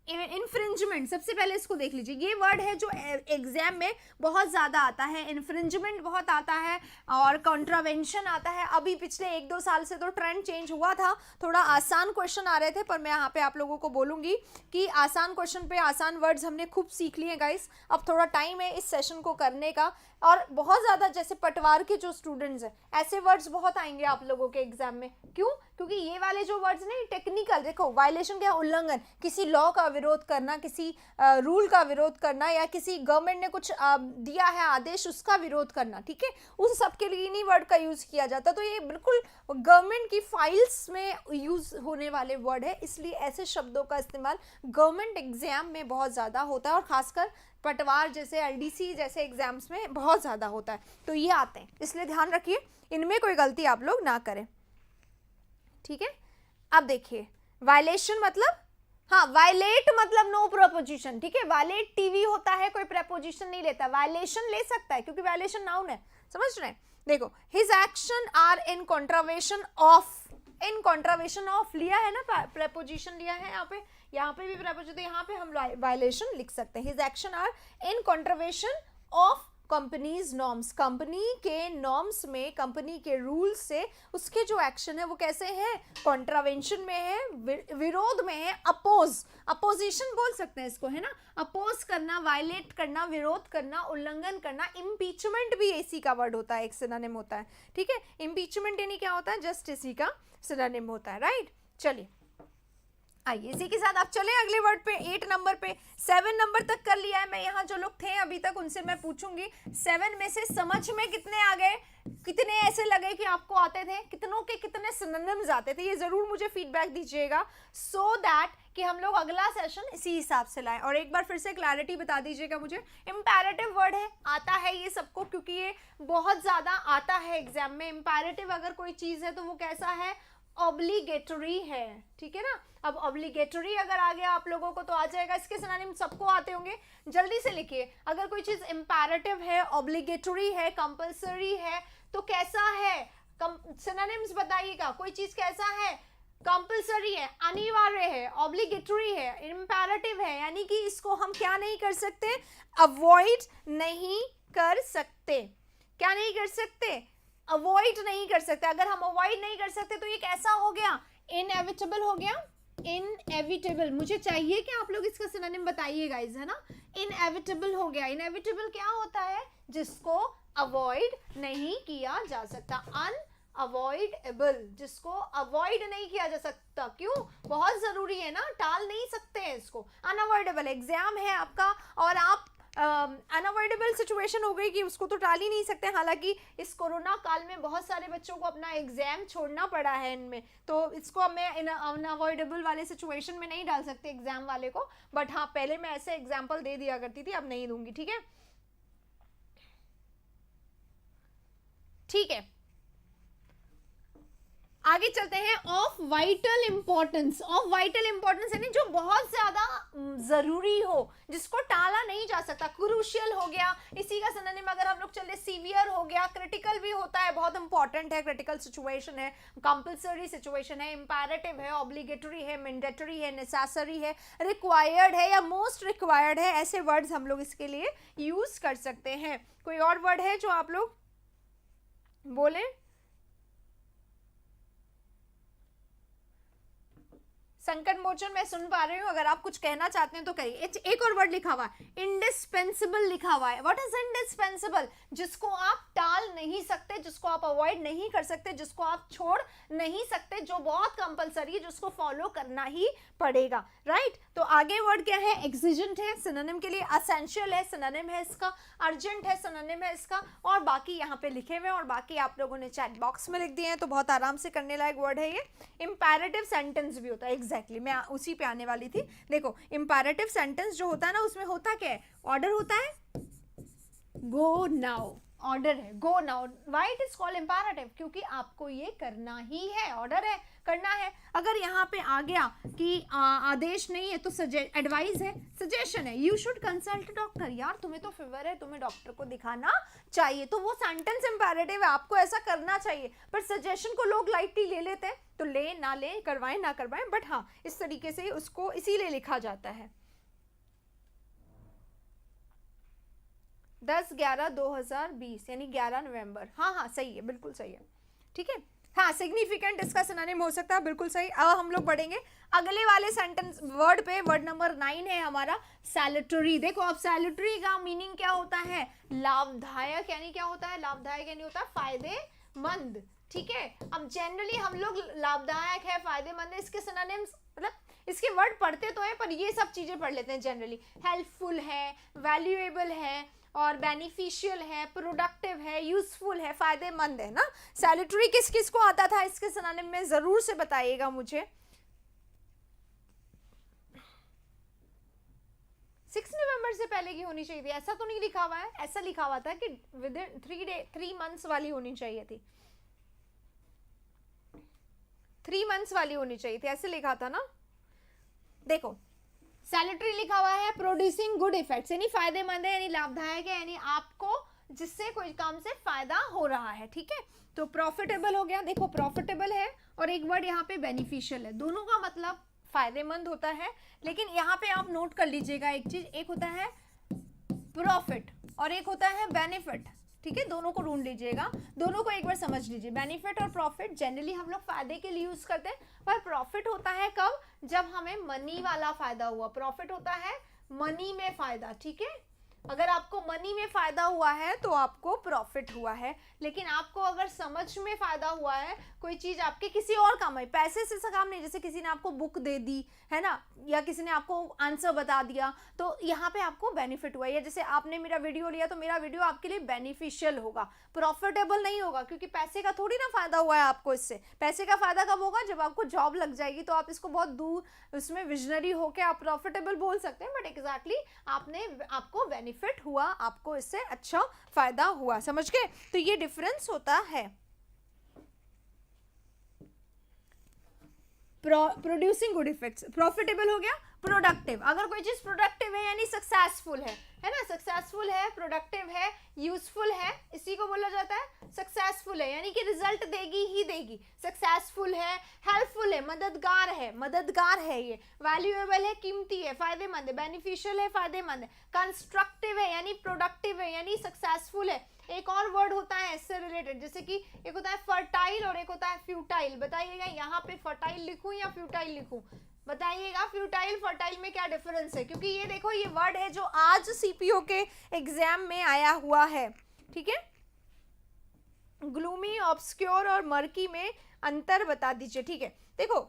इन्फ्रिंजमेंट, सबसे पहले इसको देख लीजिए, ये वर्ड है जो एग्जाम में बहुत ज्यादा आता है, इन्फ्रिंजमेंट बहुत आता है, और कॉन्ट्रावेंशन आता है। अभी पिछले 1-2 साल से तो ट्रेंड चेंज हुआ था, थोड़ा आसान क्वेश्चन आ रहे थे, पर मैं यहाँ पे आप लोगों को बोलूंगी कि आसान क्वेश्चन पे आसान वर्ड्स हमने खूब सीख लिए गाइस, अब थोड़ा टाइम है इस सेशन को करने का, और बहुत ज्यादा जैसे पटवार के जो स्टूडेंट्स हैं, ऐसे वर्ड्स बहुत आएंगे आप लोगों के एग्जाम में, क्यों, क्योंकि ये वाले जो वर्ड्स नहीं टेक्निकल, देखो वायलेशन क्या, उल्लंघन, किसी लॉ का विरोध करना, किसी रूल का विरोध करना, या किसी गवर्नमेंट ने कुछ दिया है आदेश, उसका विरोध करना, ठीक है, उन सब के लिए इन्हीं वर्ड का यूज किया जाता, तो ये बिल्कुल गवर्नमेंट की फाइल्स में यूज होने वाले वर्ड है, इसलिए ऐसे शब्दों का इस्तेमाल गवर्नमेंट एग्जाम में बहुत ज्यादा होता है, और खासकर पटवार जैसे LDC जैसे एग्जाम्स में बहुत ज्यादा होता है, तो ये आते हैं, इसलिए ध्यान रखिए इनमें कोई गलती आप लोग ना करें, ठीक है। अब देखिए वायलेशन मतलब, हाँ, वायलेट मतलब नो प्रपोजिशन, ठीक है, वायलेट टीवी होता है, कोई प्रपोजिशन नहीं लेता, वायलेशन ले सकता है क्योंकि वायलेशन नाउन है, समझ रहे हैं। देखो, his action are in contravention of, in contravention of लिया है ना, प्रपोजिशन लिया है यहाँ पे भी प्रपोजिशन, तो यहाँ पे हम वायलेशन लिख सकते हैं, his action are in contravention of companies norms, company के नॉर्म्स में, कंपनी के रूल से उसके जो एक्शन है वो कैसे हैं, कॉन्ट्रावेंशन में है, विरोध में है, अपोजिशन बोल सकते हैं इसको, है ना, अपोज करना, वायलेट करना, विरोध करना, उल्लंघन करना। इम्पीचमेंट भी इसी का वर्ड होता है, एक सिनोनिम होता है, ठीक है, इम्पीचमेंट यानी क्या होता है, जस्ट इसी का सिनोनिम होता है, राइट। चलिए आइए इसी के साथ आप चले अगले वर्ड पे, 8 नंबर पे, 7 नंबर तक कर लिया है मैं, यहाँ जो लोग थे अभी तक उनसे मैं पूछूंगी 7 में से समझ में कितने आ गए, कितने ऐसे लगे कि आपको आते थे, कितनों के कितने सिनोनिम्स आते थे, ये जरूर मुझे फीडबैक दीजिएगा, सो दैट कि हम लोग अगला सेशन इसी हिसाब से लाएं। और एक बार फिर से क्लैरिटी बता दीजिएगा मुझे, इम्पैरेटिव वर्ड है, आता है ये सबको, क्योंकि ये बहुत ज़्यादा आता है एग्जाम में। इम्पैरेटिव अगर कोई चीज़ है तो वो कैसा है, ऑब्लिगेटरी है, ठीक है ना। अब ऑब्लिगेटरी अगर आ गया आप लोगों को तो आ जाएगा, इसके सिनोनिम सबको आते होंगे, जल्दी से लिखिए। अगर कोई चीज़ इम्पैरेटिव है, ऑब्लिगेटरी है, कंपल्सरी है, तो कैसा है, सिनोनिम्स बताइएगा। कोई चीज़ कैसा है, कंपल्सरी है, अनिवार्य है, ऑब्लिगेटरी है, इम्पैरेटिव है, यानी कि इसको हम क्या नहीं कर सकते, अवॉइड नहीं कर सकते। क्या नहीं कर सकते, अवॉइड नहीं कर सकते। अगर हम अवॉइड नहीं कर सकते तो ये कैसा हो गया, इनएविटेबल हो गया, इनएविटेबल। मुझे चाहिए कि आप लोग इसका सिनोनिम बताइए गाइस, है ना। इनएविटेबल हो गया। इनएविटेबल क्या होता है, जिसको अवॉइड नहीं किया जा सकता, अनअवॉइडेबल, जिसको अवॉइड नहीं किया जा सकता। क्यों, बहुत जरूरी है ना, टाल नहीं सकते हैं इसको। अनअवॉइडेबल, एग्जाम है आपका और आप अनअवॉइडेबल सिचुएशन हो गई कि उसको तो टाल ही नहीं सकते। हालांकि इस कोरोना काल में बहुत सारे बच्चों को अपना एग्जाम छोड़ना पड़ा है इनमें, तो इसको मैं अनअवॉइडेबल वाले सिचुएशन में नहीं डाल सकते एग्जाम वाले को। बट हाँ, पहले मैं ऐसे एग्जाम्पल दे दिया करती थी, अब नहीं दूंगी, ठीक है। ठीक है, आगे चलते हैं। Of vital importance, of vital importance यानी जो बहुत ज्यादा जरूरी हो, जिसको टाला नहीं जा सकता। क्रूशियल हो गया, इसी का सिनोनिम अगर हम लोग चले, सीवियर हो गया, क्रिटिकल भी होता है, बहुत इंपॉर्टेंट है, क्रिटिकल सिचुएशन है, कंपल्सरी सिचुएशन है, इंपैरेटिव है, ऑब्लिगेटरी है, मैंडेटरी है, नेसेसरी है, रिक्वायर्ड है या मोस्ट रिक्वायर्ड है। ऐसे वर्ड्स हम लोग इसके लिए यूज कर सकते हैं। कोई और वर्ड है जो आप लोग बोले, संकट मोचन मैं सुन पा रही हूँ, अगर आप कुछ कहना चाहते हैं तो करिए। एक और वर्ड लिखा हुआ है, इंडिस्पेंसिबल लिखा हुआ है। व्हाट इज इंडिस्पेंसिबल, जिसको आप टाल नहीं सकते, जिसको आप अवॉइड नहीं कर सकते, जिसको आप छोड़ नहीं सकते, जो बहुत कंपलसरी है, जिसको फॉलो करना ही पड़ेगा, राइट। तो आगे वर्ड क्या है, एक्सिजेंट है, सिनोनिम के लिए असेंशियल है, सिनोनिम है इसका, अर्जेंट है, सिनोनिम है इसका, और बाकी यहाँ पे लिखे हुए हैं, और बाकी आप लोगों ने चैट बॉक्स में लिख दिए हैं, तो बहुत आराम से करने लायक वर्ड है ये। इंपैरेटिव सेंटेंस भी होता है, एग्जैक्टली मैं उसी पे आने वाली थी। देखो, इंपैरेटिव सेंटेंस जो होता है ना, उसमें होता क्या है, ऑर्डर होता है, गो नाउ, ऑर्डर है, go now. Why it is called imperative, क्योंकि आपको ये करना ही है, ऑर्डर है, करना है। अगर यहाँ पे आ गया कि आदेश नहीं है तो एडवाइस है, सजेशन है, यू शुड कंसल्ट डॉक्टर, यार तुम्हें तो फीवर है, तुम्हें डॉक्टर को दिखाना चाहिए, तो वो सेंटेंस इंपैरेटिव है, आपको ऐसा करना चाहिए। पर सजेशन को लोग लाइटली ले लेते हैं, तो ले ना ले, करवाएं ना करवाएं, बट हाँ, इस तरीके से उसको इसीलिए लिखा जाता है। 10/11/2020 यानी 11 नवंबर। हाँ हाँ, सही है, बिल्कुल सही है, ठीक है। हाँ, सिग्निफिकेंट इसका सिनोनिम हो सकता है, बिल्कुल सही। अब हम लोग बढ़ेंगे अगले वाले सेंटेंस वर्ड पे। वर्ड नंबर 9 है हमारा सैलूटरी। देखो, अब सैलूटरी का मीनिंग क्या होता है, लाभदायक, यानी क्या होता है, लाभदायक यानी होता है फायदेमंद, ठीक है। अब जनरली हम लोग लाभदायक है, फायदेमंद है, इसके सिनोनिम्स मतलब इसके वर्ड पढ़ते तो हैं, पर ये सब चीजें पढ़ लेते हैं जनरली। हेल्पफुल है, वैल्यूएबल है, और बेनिफिशियल है, प्रोडक्टिव है, यूजफुल है, फायदेमंद है ना। सैलूटरी किस किस को आता था इसके सिनोनिम में, जरूर से बताइएगा मुझे। 6 नवंबर से पहले की होनी चाहिए थी, ऐसा तो नहीं लिखा हुआ है, ऐसा लिखा हुआ था कि विद इन 3 मंथ्स वाली होनी चाहिए थी, 3 मंथ्स वाली होनी चाहिए थी, ऐसे लिखा था ना। देखो, सैलूटरी लिखा हुआ है, प्रोड्यूसिंग गुड इफेक्ट्स, यानी फायदेमंद है, यानी लाभदायक है, यानी आपको जिससे कोई काम से फायदा हो रहा है, ठीक है। तो प्रॉफिटेबल हो गया, देखो प्रॉफिटेबल है, और एक वर्ड यहाँ पे बेनिफिशियल है, दोनों का मतलब फायदेमंद होता है। लेकिन यहाँ पे आप नोट कर लीजिएगा एक चीज, एक होता है प्रॉफिट और एक होता है बेनिफिट, ठीक है। दोनों को ढूंढ लीजिएगा, दोनों को एक बार समझ लीजिए। बेनिफिट और प्रॉफिट जनरली हम लोग फायदे के लिए यूज करते हैं, पर प्रॉफिट होता है कब, जब हमें मनी वाला फायदा हुआ, प्रॉफिट होता है मनी में फायदा, ठीक है। अगर आपको मनी मनी में फायदा हुआ है तो आपको प्रॉफिट हुआ है, लेकिन आपको अगर समझ में फायदा हुआ है, कोई चीज आपके किसी और काम आई, पैसे से काम नहीं, जैसे किसी ने आपको बुक दे दी है ना, या किसी ने आपको आंसर बता दिया, तो यहाँ पे आपको बेनिफिट हुआ, या जैसे आपने मेरा वीडियो लिया तो मेरा वीडियो आपके लिए बेनिफिशियल होगा, प्रॉफिटेबल नहीं होगा, क्योंकि पैसे का थोड़ी ना फायदा हुआ है आपको इससे। पैसे का फायदा कब होगा, जब आपको जॉब लग जाएगी, तो आप इसको बहुत दूर उसमें विजनरी होकर आप प्रॉफिटेबल बोल सकते हैं, बट एग्जैक्टली आपको बेनिफिट हुआ, आपको इससे अच्छा फायदा हुआ, समझ गए? तो ये डिफरेंस होता है। प्रोड्यूसिंग गुड इफेक्ट्स, प्रॉफिटेबल हो गया, प्रोडक्टिव, अगर कोई चीज प्रोडक्टिव है यानी सक्सेसफुल है ना, सक्सेसफुल है, प्रोडक्टिव है, यूजफुल है, इसी को बोला जाता है सक्सेसफुल है, यानी कि रिजल्ट देगी ही देगी, सक्सेसफुल है, हेल्पफुल है, मददगार है, ये वैल्यूएबल है, कीमती है, फायदेमंद है, बेनिफिशियल है, फायदेमंद है, कंस्ट्रक्टिव है यानी प्रोडक्टिव है यानी सक्सेसफुल है। एक और वर्ड होता है इससे रिलेटेड, जैसे कि एक होता है फर्टाइल और एक होता है फ्यूटाइल। बताइएगा यहाँ पे फर्टाइल लिखूं या फ्यूटाइल लिखूं, बताइएगा फ्यूटाइल फर्टाइल में क्या डिफरेंस है, क्योंकि ये देखो ये वर्ड है जो आज सीपीओ के एग्जाम में आया हुआ है, ठीक है। ग्लूमी, ऑब्सक्योर और मर्की में अंतर बता दीजिए, ठीक है। देखो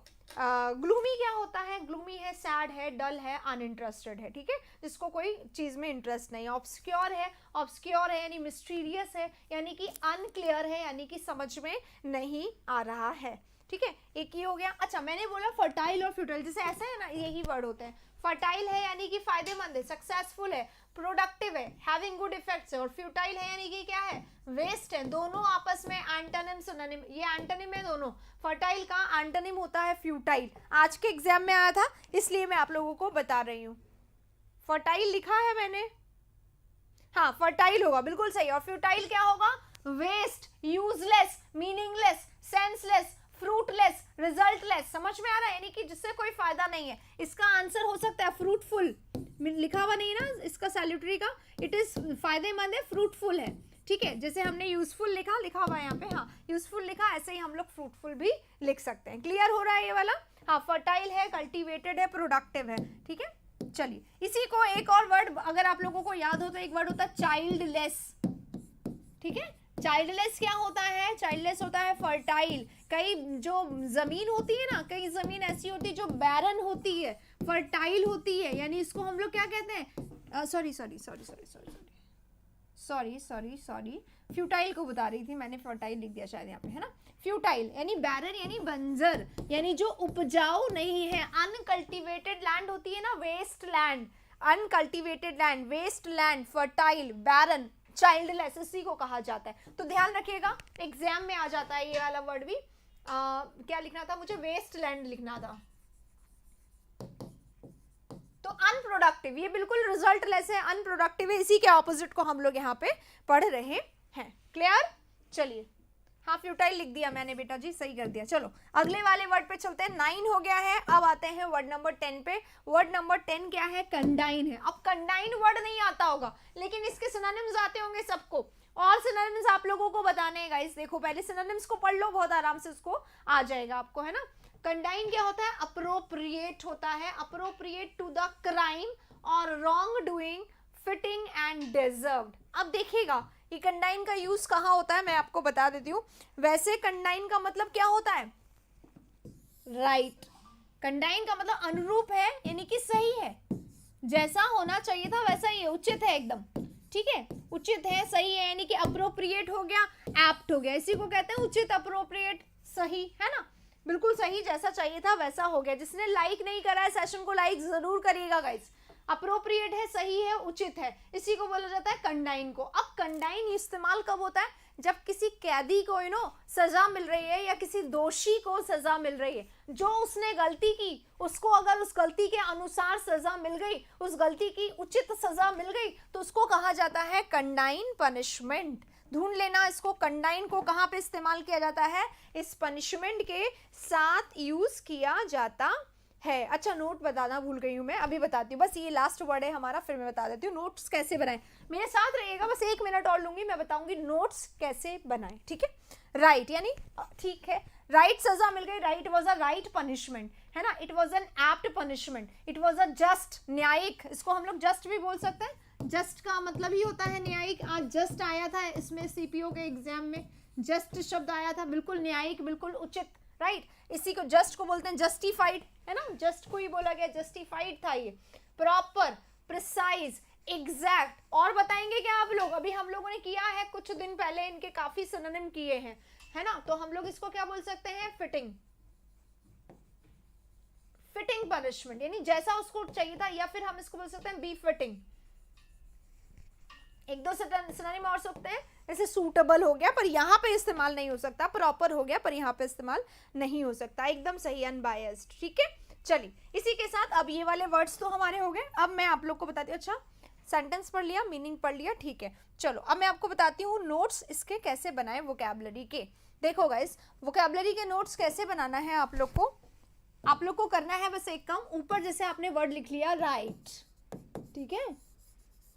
ग्लूमी क्या होता है, ग्लूमी है सैड है, डल है, अनइंटरेस्टेड है, ठीक है, जिसको कोई चीज में इंटरेस्ट नहीं है। ऑब्सक्योर है यानी मिस्टीरियस है, यानी कि अनक्लियर है, यानी कि समझ में नहीं आ रहा है, ठीक है। एक ही हो गया। अच्छा मैंने बोला फर्टाइल और फ्यूटाइल, जैसे ऐसा है ना, यही वर्ड होते हैं। फर्टाइल है यानी कि फायदेमंद है, सक्सेसफुल है, प्रोडक्टिव है, हैविंग गुड इफेक्ट्स है, और फ्यूटाइल है यानी कि क्या है, वेस्ट है। दोनों आपस में एंटोनिम सिनोनिम, ये एंटोनिम है दोनों। फर्टाइल का एंटोनिम होता है फ्यूटाइल, आज के एग्जाम में आया था इसलिए मैं आप लोगों को बता रही हूँ। फर्टाइल लिखा है मैंने, हाँ फर्टाइल होगा, बिल्कुल सही। और फ्यूटाइल क्या होगा, waste, useless, meaningless, senseless, fruitless, resultless. समझ में आ रहा है, यानी कि जिससे कोई फायदा नहीं है। इसका आंसर हो सकता है फ्रूटफुल, लिखा हुआ नहीं ना इसका सैल्यूटरी का, इट इज फायदेमंद है, फ्रूटफुल है, ठीक है। जैसे हमने यूजफुल लिखा हुआ है यहाँ पे, हाँ यूजफुल लिखा, ऐसे ही हम लोग फ्रूटफुल भी लिख सकते हैं। क्लियर हो रहा है ये वाला? हाँ फर्टाइल है, कल्टिवेटेड है, प्रोडक्टिव है, ठीक है। चलिए इसी को एक और वर्ड अगर आप लोगों को याद हो तो एक वर्ड होता है चाइल्डलेस, ठीक है। चाइल्डलेस क्या होता है, चाइल्डलेस होता है फर्टाइल। कई जो जमीन होती है ना, कई जमीन ऐसी होती है जो बैरन होती है, फर्टाइल होती है, यानी इसको हम लोग क्या कहते हैं, सॉरी फ्यूटाइल को बता रही थी मैंने, फर्टाइल लिख दिया शायद यहाँ पे, है ना। फ्यूटाइल यानी बैरन यानी बंजर, यानी जो उपजाऊ नहीं है। अनकल्टिवेटेड लैंड होती है ना, waste land, uncultivated land, waste land, fertile, barren, childless, इसी को कहा जाता है। तो ध्यान रखिएगा, एग्जाम में आ जाता है ये वाला वर्ड भी। क्या लिखना था मुझे, वेस्ट लैंड लिखना था। तो अनप्रोडक्टिव, ये बिल्कुल रिजल्टलेस है, अनप्रोडक्टिव है, इसी के ऑपोजिट को हम लोग यहाँ पे पढ़ रहे हैं। क्लियर? चलिए, हाँ फ्यूटाइल लिख दिया मैंने बेटा जी, सही कर दिया। चलो अगले वाले वर्ड पे चलते हैं। 9 हो गया है, अब आते हैं वर्ड नंबर 10 पे। वर्ड नंबर 10 क्या है, कंडाइन है। अब कंडाइन वर्ड नहीं आता होगा, लेकिन इसके सिनोनिम्स आते होंगे सबको, और सिनोनिम्स आप लोगों को बताने हैं गाइस। देखो पहले सिनोनिम्स को पढ़ लो, बहुत आराम से उसको आ जाएगा आपको, है ना। कंडाइन क्या होता है, अप्रोप्रिएट होता है, अप्रोप्रिएट टू द क्राइम और wrong doing, fitting and deserved. अब देखिएगा ये कंडाइन का यूज कहाँ होता है, मैं आपको बता देती हूँ। वैसे कंडाइन का मतलब क्या होता है, राइट। कंडाइन का मतलब अनुरूप है, यानी कि सही है, जैसा होना चाहिए था वैसा ही है, उचित है एकदम, ठीक है। उचित है, सही है, यानी कि अप्रोप्रिएट हो गया, एप्ट हो गया, इसी को कहते हैं उचित, अप्रोप्रिएट, सही, है ना। बिल्कुल सही, जैसा चाहिए था वैसा हो गया। जिसने लाइक नहीं करा है सेशन को लाइक जरूर करिएगा गाइस। अप्रोप्रिएट है, सही है, उचित है, इसी को बोला जाता है कंडाइन को। अब कंडाइन इस्तेमाल कब होता है, जब किसी कैदी को सजा मिल रही है या किसी दोषी को सजा मिल रही है, जो उसने गलती की उसको अगर उस गलती के अनुसार सजा मिल गई, उस गलती की उचित सजा मिल गई, तो उसको कहा जाता है कंडाइन पनिशमेंट। ढूंढ लेना इसको, कंडाइन को कहाँ पे इस्तेमाल किया जाता है, इस पनिशमेंट के साथ यूज किया जाता है। अच्छा नोट बताना भूल गई हूँ मैं, अभी बताती हूँ, बस ये लास्ट वर्ड है हमारा, फिर मैं बता देती हूँ नोट्स कैसे बनाएं। मेरे साथ रहिएगा, बस 1 मिनट और लूंगी, मैं बताऊंगी नोट्स कैसे बनाएं, ठीक है। राइट यानी ठीक है, राइट सजा मिल गई, right was a right punishment, है ना। It was an apt punishment, it was a just, न्यायिक, इसको हम लोग जस्ट भी बोल सकते हैं, जस्ट का मतलब ही होता है न्यायिक। आज जस्ट आया था इसमें सीपीओ के एग्जाम में, जस्ट शब्द आया था, बिल्कुल न्यायिक, बिल्कुल उचित, राइट। इसी को जस्ट को बोलते हैं जस्टिफाइड, है ना, जस्ट को ही बोला गया, जस्टिफाइड था ये। Proper, precise, exact. और बताएंगे क्या आप लोग? अभी हम लोगों ने किया है कुछ दिन पहले, इनके काफी सिनोनिम किए हैं, है ना। तो हम लोग इसको क्या बोल सकते हैं? फिटिंग, फिटिंग पनिशमेंट, यानी जैसा उसको चाहिए था, या फिर हम इसको बोल सकते हैं बी फिटिंग। एक दो सिनोनिम और सकते हैं, जैसे सूटेबल हो गया पर यहाँ पे इस्तेमाल नहीं हो सकता, प्रॉपर हो गया पर यहाँ पे इस्तेमाल नहीं हो सकता, एकदम सही, अनबायस्ड, ठीक है। चलिए, इसी के साथ अब ये वाले वर्ड्स तो हमारे हो गए। अब मैं आप लोग को बताती हूँ, अच्छा सेंटेंस पढ़ लिया, मीनिंग पढ़ लिया, ठीक है। चलो अब मैं आपको बताती हूँ नोट्स इसके कैसे बनाए वोकैबुलरी के। देखो गाइस, वोकैबुलरी के नोट्स कैसे बनाना है आप लोग को करना है बस एक काम। ऊपर जैसे आपने वर्ड लिख लिया राइट, ठीक है,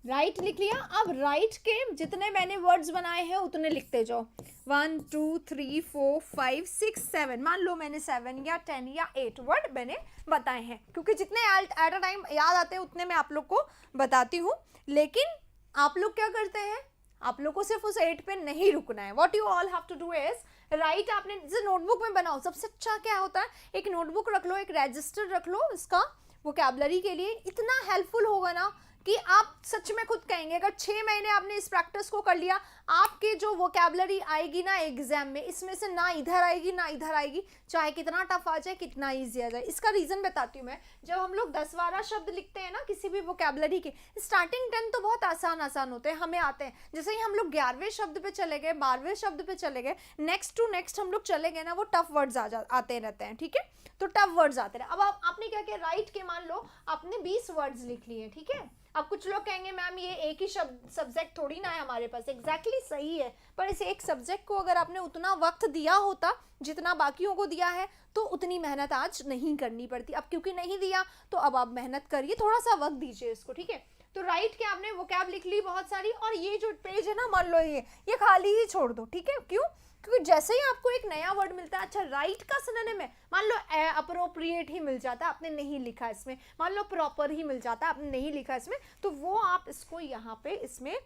राइट लिख लिया। अब राइट के जितने मैंने वर्ड्स बनाए हैं उतने लिखते जाओ। 1 2 3 4 5 6 7, मान लो मैंने 7 या 10 या 8 वर्ड मैंने बताए हैं, क्योंकि जितने एट अ टाइम याद आते हैं उतने मैं आप लोग को बताती हूँ। लेकिन आप लोग क्या करते हैं, आप लोग को सिर्फ उस 8 पे नहीं रुकना है। What you all have to do is write. आपने जैसे नोटबुक में बनाओ, सबसे अच्छा क्या होता है, एक नोटबुक रख लो, एक रजिस्टर रख लो इसका वोकैबुलरी के लिए। इतना हेल्पफुल होगा ना कि आप सच में खुद कहेंगे, अगर 6 महीने आपने इस प्रैक्टिस को कर लिया, आपके जो वोकैबुलरी आएगी ना एग्जाम में, इसमें से ना इधर आएगी ना इधर आएगी, चाहे कितना टफ आ जाए कितना इजी आ जाए। इसका रीजन बताती हूँ मैं। जब हम लोग 10-12 शब्द लिखते हैं ना किसी भी वोकैबुलरी के, स्टार्टिंग 10 तो बहुत आसान होते हैं, हमें आते हैं। जैसे ही हम लोग 11वें शब्द पे चले गए, 12वें शब्द पे चले गए, नेक्स्ट टू नेक्स्ट हम लोग चले गए ना, वो टफ वर्ड्स आते रहते हैं, ठीक है। तो टफ वर्ड्स आते रहे। अब आपने क्या किया, राइट के मान लो आपने 20 वर्ड्स लिख लिए, ठीक है। अब कुछ लोग कहेंगे मैम ये एक ही सब्जेक्ट थोड़ी ना है हमारे पास, एग्जैक्टली सही है, पर इस एक सब्जेक्ट को अगर आपने उतना वक्त दिया होता जितना बाकियों को दिया है, तो उतनी मेहनत आज नहीं करनी पड़ती। अब क्योंकि नहीं दिया तो अब आप मेहनत करिए, थोड़ा सा वक्त दीजिए इसको, ठीक है। तो राइट के आपने वोकैब लिख ली बहुत सारी, और ये जो पेज है ना, मान लो ये खाली ही छोड़ दो, ठीक है। क्यों? क्योंकि जैसे ही आपको एक नया वर्ड मिलता है, अच्छा राइट का सिनोनिम है, मान लो अप्रोप्रिएट ही मिल जाता, आपने नहीं लिखा इसमें, मान लो प्रॉपर ही मिल जाता, आपने नहीं लिखा इसमें, तो वो आप इसको यहाँ पे इसमें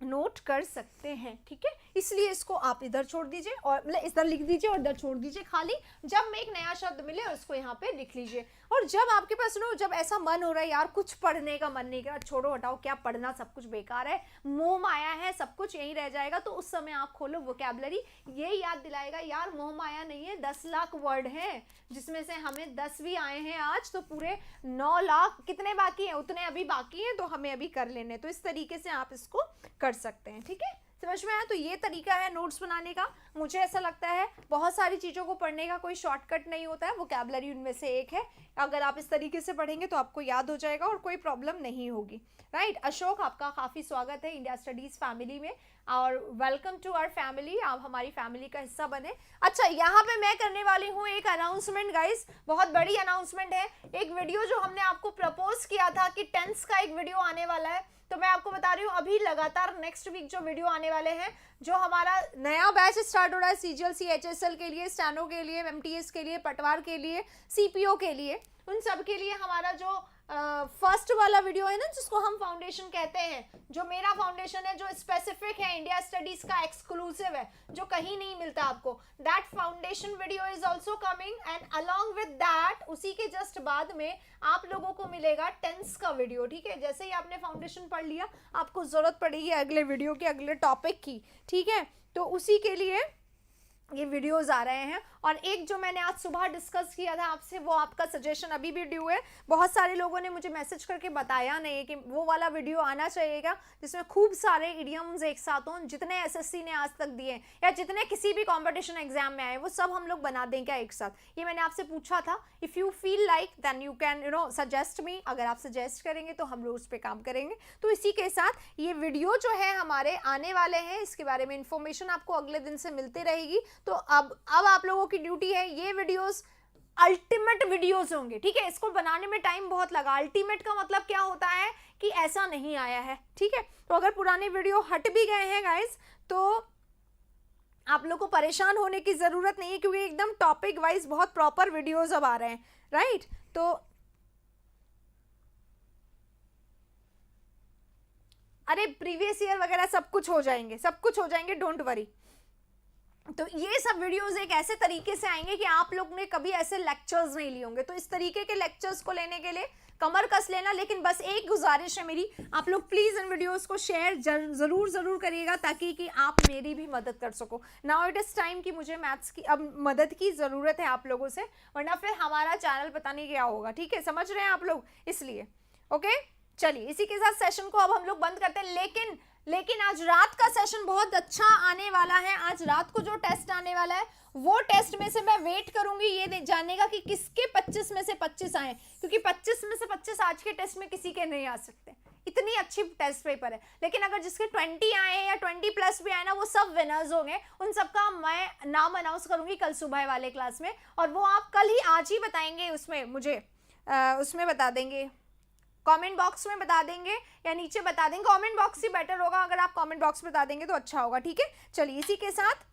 नोट कर सकते हैं, ठीक है। इसलिए इसको आप इधर छोड़ दीजिए, और मतलब इधर लिख दीजिए और इधर छोड़ दीजिए खाली। जब में एक नया शब्द मिले उसको यहाँ पे लिख लीजिए। और जब आपके पास जब ऐसा मन हो रहा है यार कुछ पढ़ने का मन नहीं कर रहा, छोड़ो हटाओ, क्या पढ़ना, सब कुछ बेकार है, मोह माया है, सब कुछ यहीं रह जाएगा, तो उस समय आप खोलो वोकैबुलरी। ये याद दिलाएगा यार मोह माया नहीं है, 10 लाख वर्ड हैं, जिसमें से हमें 10 भी आए हैं आज, तो पूरे 9 लाख कितने बाकी हैं, उतने अभी बाकी हैं, तो हमें अभी कर लेने। तो इस तरीके से आप इसको कर सकते हैं, ठीक है। समझ में आया? तो ये तरीका है नोट्स बनाने का। मुझे ऐसा लगता है बहुत सारी चीज़ों को पढ़ने का कोई शॉर्टकट नहीं होता है, वोकैबुलरी उनमें से एक है। अगर आप इस तरीके से पढ़ेंगे तो आपको याद हो जाएगा और कोई प्रॉब्लम नहीं होगी, राइट। अशोक, आपका काफ़ी स्वागत है इंडिया स्टडीज़ फैमिली में, और वेलकम टू आवर फैमिली, आप हमारी फैमिली का हिस्सा बने। अच्छा, यहाँ पे मैं करने वाली हूँ एक अनाउंसमेंट गाइस, बहुत बड़ी अनाउंसमेंट है। एक वीडियो जो हमने आपको प्रपोज किया था कि टेंस का एक वीडियो आने वाला है, तो मैं आपको बता रही हूँ अभी लगातार नेक्स्ट वीक जो वीडियो आने वाले हैं, जो हमारा नया बैच स्टार्ट हो रहा है सीजीएल एचएसएल के लिए, स्टैनो के लिए, एमटीएस के लिए, पटवार के लिए, सीपीओ के लिए, उन सब के लिए हमारा जो फर्स्ट वाला वीडियो है ना, जिसको हम फाउंडेशन कहते हैं, जो मेरा फाउंडेशन है, जो स्पेसिफिक है, इंडिया स्टडीज का एक्सक्लूसिव है, जो कहीं नहीं मिलता आपको, that foundation video is also coming. And along with that, उसी के जस्ट बाद में आप लोगों को मिलेगा टेंस का वीडियो, ठीक है। जैसे ही आपने फाउंडेशन पढ़ लिया, आपको जरूरत पड़ेगी अगले वीडियो की, अगले टॉपिक की, ठीक है। तो उसी के लिए ये वीडियोस आ रहे हैं। और एक जो मैंने आज सुबह डिस्कस किया था आपसे, वो आपका सजेशन अभी भी ड्यू है। बहुत सारे लोगों ने मुझे मैसेज करके बताया नहीं कि वो वाला वीडियो आना चाहिएगा जिसमें खूब सारे इडियम्स एक साथ हों, जितने एसएससी ने आज तक दिए या जितने किसी भी कंपटीशन एग्जाम में आए, वो सब हम लोग बना दें क्या एक साथ। ये मैंने आपसे पूछा था। If you feel like then you can suggest me. अगर आप सजेस्ट करेंगे तो हम लोग उस पर काम करेंगे। तो इसी के साथ ये वीडियो जो है हमारे आने वाले हैं, इसके बारे में इंफॉर्मेशन आपको अगले दिन से मिलती रहेगी। तो अब आप लोगों की ड्यूटी है, ये वीडियोस अल्टीमेट वीडियोस होंगे, ठीक है। इसको बनाने में टाइम बहुत लगा। अल्टीमेट का मतलब क्या होता है कि ऐसा नहीं आया है, ठीक है। तो अगर पुराने वीडियो हट भी गए हैं गाइस, तो आप लोग को परेशान होने की जरूरत नहीं है, क्योंकि एकदम टॉपिक वाइज बहुत प्रॉपर वीडियोस अब आ रहे हैं, राइट। तो अरे प्रीवियस ईयर वगैरह सब कुछ हो जाएंगे, सब कुछ हो जाएंगे, डोंट वरी। तो ये सब वीडियोस एक ऐसे तरीके से आएंगे कि आप लोग ने कभी ऐसे लेक्चर्स नहीं लिए होंगे, तो इस तरीके के लेक्चर्स को लेने के लिए कमर कस लेना। लेकिन बस एक गुजारिश है मेरी, आप लोग प्लीज इन वीडियोस को शेयर जरूर करिएगा, ताकि कि आप मेरी भी मदद कर सको। नाउ इट इज टाइम कि मुझे मैथ्स की अब मदद की जरूरत है आप लोगों से, वरना फिर हमारा चैनल पता नहीं क्या होगा, ठीक है, समझ रहे हैं आप लोग, इसलिए ओके। चलिए इसी के साथ सेशन को अब हम लोग बंद करते हैं, लेकिन आज रात का सेशन बहुत अच्छा आने वाला है। आज रात को जो टेस्ट आने वाला है, वो टेस्ट में से मैं वेट करूंगी ये जानने का कि किसके 25 में से 25 आए, क्योंकि 25 में से 25 आज के टेस्ट में किसी के नहीं आ सकते, इतनी अच्छी टेस्ट पेपर है। लेकिन अगर जिसके 20 आए या 20 प्लस भी आए ना, वो सब विनर्स होंगे, उन सबका मैं नाम अनाउंस करूंगी कल सुबह वाले क्लास में, और वो आप कल ही आज ही बताएंगे, उसमें मुझे उसमें बता देंगे, कमेंट बॉक्स में बता देंगे या नीचे बता देंगे। कमेंट बॉक्स ही बेटर होगा, अगर आप कमेंट बॉक्स में बता देंगे तो अच्छा होगा, ठीक है। चलिए इसी के साथ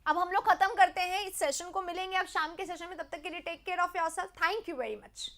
अब हम लोग खत्म करते हैं इस सेशन को, मिलेंगे अब शाम के सेशन में, तब तक के लिए take care of yourself, thank you very much.